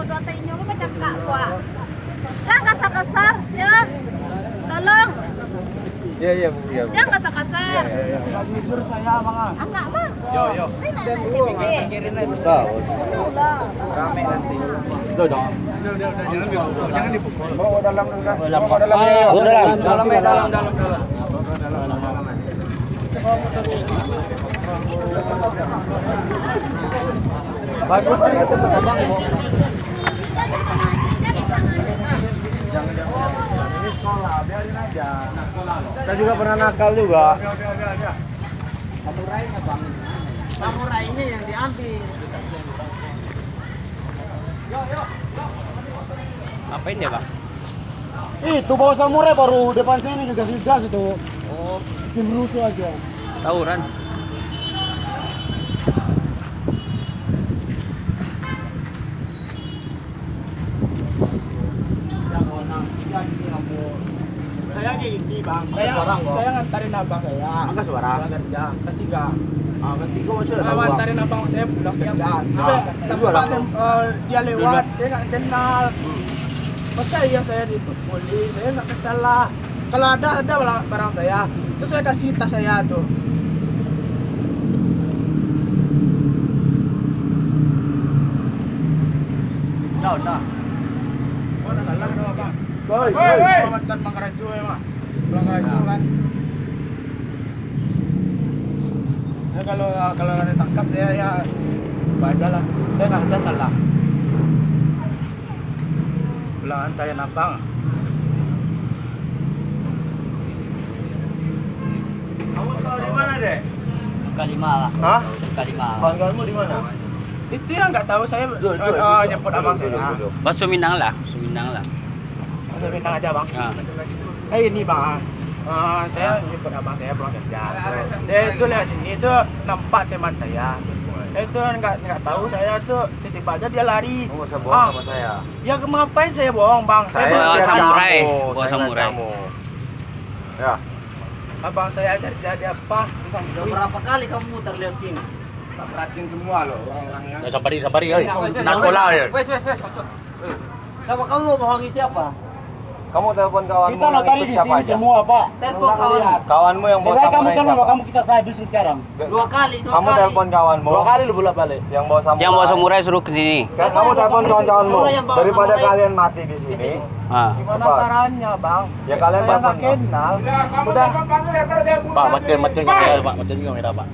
dua inyo ko macam kak gua. Jangan kasar-kasar ya. Tolong. Iya Bu, iya. Jangan kasar-kasar. Iya. Jujur saya mga. Anak mah. Yo. Pikirin aja. Tahu. Rame nanti. Udah dong. Udah, jangan dipukul. Bawa dalam dulu dah. Dalam. Bawa dalam. Dalam. Bagus banget itu abang. Ini sekolah, biarin aja. Kita juga pernah nakal juga. Samurainya bang. Samurainya yang diambil. Ngapain dia bang? Itu bawa samurai baru depan sini juga gas itu. Oh, Bikin rusuh aja. tawuran. Saya gini bang, saya ngantarin abang saya. Angkat suara. Pulang kerja, ketiga. Ketiga masih ada Ngantarin abang saya pulang kerja. Tempat dia lewat, dia nggak kenal. Masa iya saya dipukuli, saya nggak kesalah. Kalau ada barang saya, terus saya kasih tas saya tuh. Udah. Oh, udah salah dong bang. Woi. Mantan Bang Raju ya mah. Bang Raju kan. Ya kalau nggak ditangkap saya ya baca lah. Saya nggak ada salah. Pulang antarin abang. Kamu tahu di mana, Dek? Kalima lah. Hah? Kalima. Pangkalmu di mana? Itu yang nggak tahu saya nyebut abang saya. Bang Suminang lah. Saya bintang aja bang. Ini bang. Saya nyebut abang saya pulang kerja. Dia itu lihat sini itu nampak teman saya. Itu nggak tahu saya tuh tiba-tiba aja dia lari. Kamu usah bohong sama saya. Ya ngapain saya bohong bang? Bawa bilang samurai. kamu, Bawa saya samurai. kamu. Ya. abang saya jadi apa? Udah berapa kali kamu muter lihat sini? Tak perhatiin semua loh orang-orangnya. Ya sabari euy. Nah sekolah ya. Sama kamu mau bohongi siapa? Kamu telepon kawanmu. Kita yang tadi ikut di siapa sini aja? semua pak. Telepon kawan. Kawanmu yang bawa Kamu samurai kan siapa? kamu kita saya bisnis sekarang. Dua kali. Kamu telepon kawanmu. lu bolak balik. Yang bawa samurai. Yang bawa samurai suruh ke sini. Sekarang kamu telepon kawan-kawanmu. Orang yang bawa Daripada samurai kalian mati di sini. Ah. Gimana Cepat. caranya bang? Ya kalian Saya nggak telepon. kenal. Udah. Pak, matiin kamera, Pak. Matiin kamera, Pak.